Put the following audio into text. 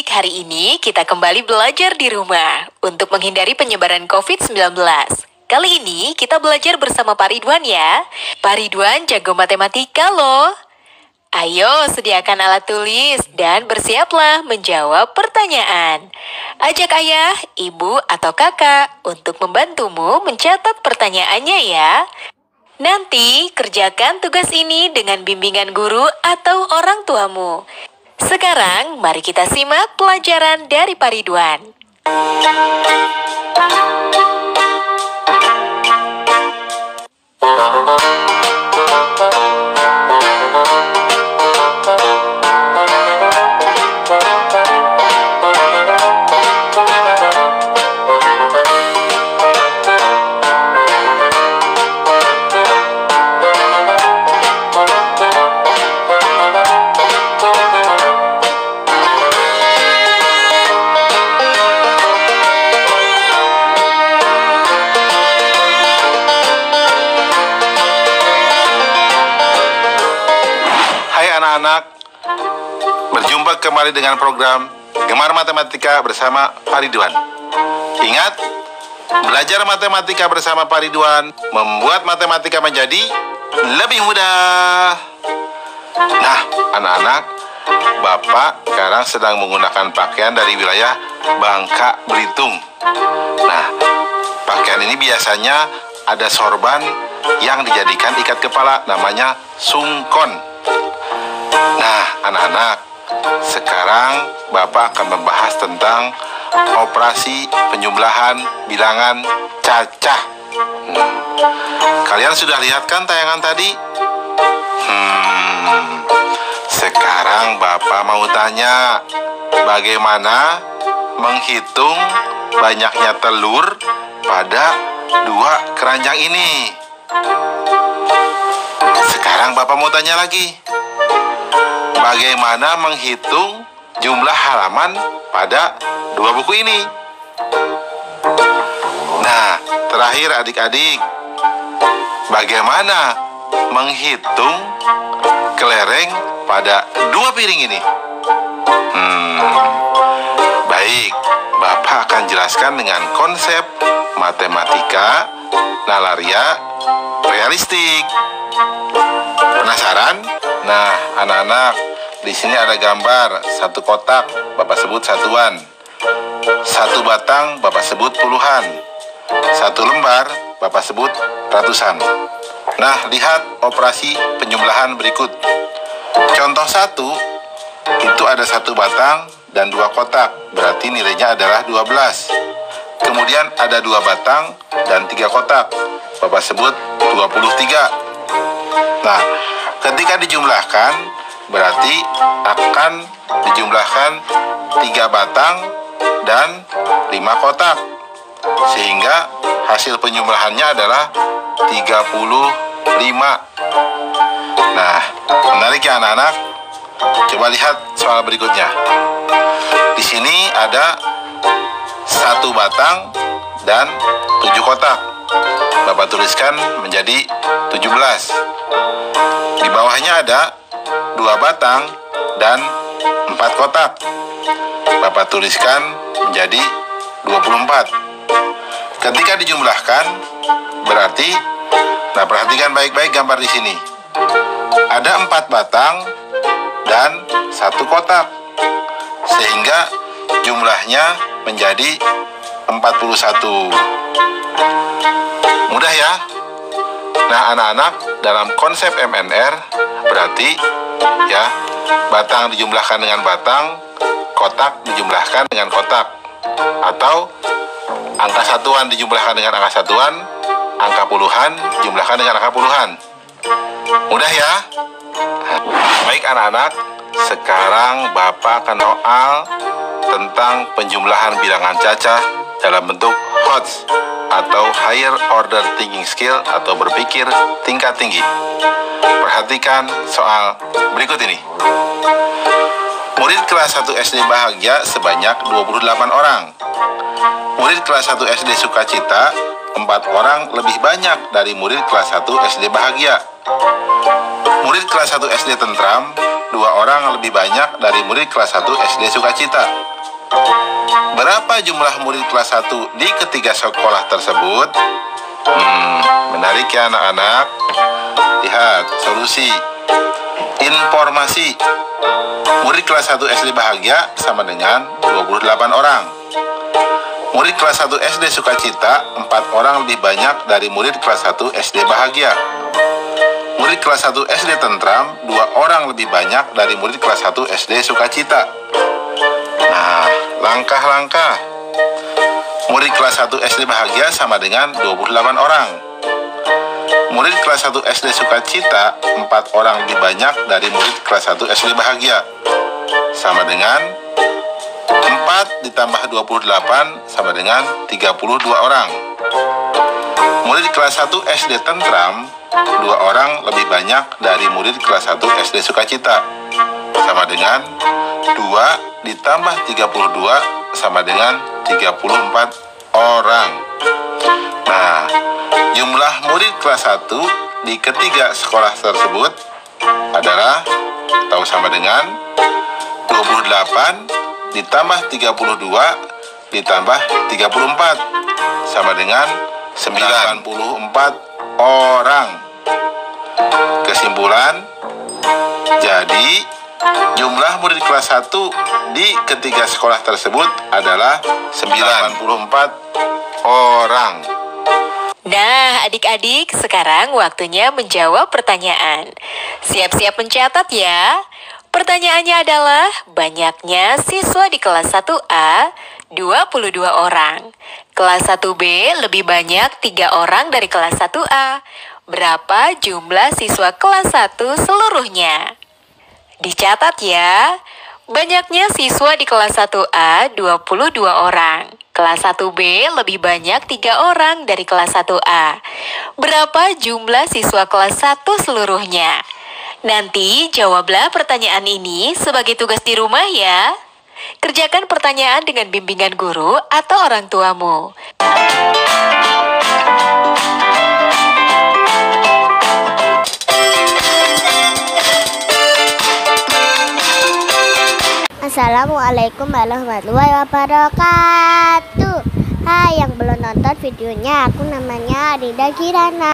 hari ini kita kembali belajar di rumah untuk menghindari penyebaran COVID-19. Kali ini kita belajar bersama Pak Ridwan ya. Pak Ridwan jago matematika loh. Ayo sediakan alat tulis dan bersiaplah menjawab pertanyaan. Ajak ayah, ibu, atau kakak untuk membantumu mencatat pertanyaannya ya. Nanti kerjakan tugas ini dengan bimbingan guru atau orang tuamu. Sekarang mari kita simak pelajaran dari Pak Ridwan. Anak-anak, berjumpa kembali dengan program Gemar Matematika bersama Pak Ridwan. Ingat, belajar matematika bersama Pak Ridwan membuat matematika menjadi lebih mudah. Nah, anak-anak, Bapak sekarang sedang menggunakan pakaian dari wilayah Bangka Belitung. Nah, pakaian ini biasanya ada sorban yang dijadikan ikat kepala, namanya sungkon. Nah, anak-anak, sekarang Bapak akan membahas tentang operasi penjumlahan bilangan cacah. Kalian sudah lihat kan tayangan tadi? Sekarang Bapak mau tanya, bagaimana menghitung banyaknya telur pada dua keranjang ini? Sekarang Bapak mau tanya lagi, bagaimana menghitung jumlah halaman pada dua buku ini? Nah, terakhir adik-adik, bagaimana menghitung kelereng pada dua piring ini? Baik, Bapak akan jelaskan dengan konsep matematika nalaria realistik. Penasaran? Nah, anak-anak, di sini ada gambar satu kotak, Bapak sebut satuan. Satu batang, Bapak sebut puluhan. Satu lembar, Bapak sebut ratusan. Nah, lihat operasi penjumlahan berikut. Contoh 1, itu ada satu batang dan dua kotak, berarti nilainya adalah 12. Kemudian ada dua batang dan tiga kotak, Bapak sebut 23. Nah, ketika dijumlahkan, berarti akan dijumlahkan 3 batang dan 5 kotak, sehingga hasil penjumlahannya adalah 35. Nah, menarik ya anak-anak? Coba lihat soal berikutnya. Di sini ada 1 batang dan 7 kotak. Bapak tuliskan menjadi 17. Di bawahnya ada 2 batang dan 4 kotak. Bapak tuliskan menjadi 24. Ketika dijumlahkan, berarti, nah perhatikan baik-baik gambar di sini. Ada 4 batang dan 1 kotak, sehingga jumlahnya menjadi 41. Mudah ya? Nah, anak-anak, dalam konsep MNR berarti ya, batang dijumlahkan dengan batang, kotak dijumlahkan dengan kotak, atau angka satuan dijumlahkan dengan angka satuan, angka puluhan dijumlahkan dengan angka puluhan. Mudah ya? Baik anak-anak, sekarang Bapak akan soal tentang penjumlahan bilangan cacah dalam bentuk HOTS atau Higher Order Thinking Skill atau berpikir tingkat tinggi. Perhatikan soal berikut ini. Murid kelas 1 SD bahagia sebanyak 28 orang. Murid kelas 1 SD sukacita 4 orang lebih banyak dari murid kelas 1 SD bahagia. Murid kelas 1 SD tentram 2 orang lebih banyak dari murid kelas 1 SD sukacita. Berapa jumlah murid kelas 1 di ketiga sekolah tersebut? Menarik ya anak-anak. Lihat solusi. Informasi. Murid kelas 1 SD Bahagia sama dengan 28 orang. Murid kelas 1 SD Sukacita 4 orang lebih banyak dari murid kelas 1 SD Bahagia. Murid kelas 1 SD Tentram 2 orang lebih banyak dari murid kelas 1 SD Sukacita. Nah, langkah-langkah. Murid kelas 1 SD Bahagia sama dengan 28 orang. Murid kelas 1 SD Sukacita 4 orang lebih banyak dari murid kelas 1 SD Bahagia. Sama dengan 4 ditambah 28 sama dengan 32 orang. Murid kelas 1 SD Tentram 2 orang lebih banyak dari murid kelas 1 SD Sukacita. Sama dengan 2 ditambah 32 sama dengan 34 orang. Nah, jumlah murid kelas 1 di ketiga sekolah tersebut adalah atau sama dengan 28 ditambah 32 ditambah 34 sama dengan 94 orang. Kesimpulan, jadi jumlah murid kelas 1 di ketiga sekolah tersebut adalah 94 orang. Nah, adik-adik, sekarang waktunya menjawab pertanyaan. Siap-siap mencatat ya. Pertanyaannya adalah, banyaknya siswa di kelas 1A 22 orang. Kelas 1B lebih banyak 3 orang dari kelas 1A. Berapa jumlah siswa kelas 1 seluruhnya? Dicatat ya. Banyaknya siswa di kelas 1A 22 orang. Kelas 1B lebih banyak 3 orang dari kelas 1A. Berapa jumlah siswa kelas 1 seluruhnya? Nanti jawablah pertanyaan ini sebagai tugas di rumah ya. Kerjakan pertanyaan dengan bimbingan guru atau orang tuamu. Assalamualaikum warahmatullahi wabarakatuh. Hai yang belum nonton videonya, aku namanya Rinda Kirana.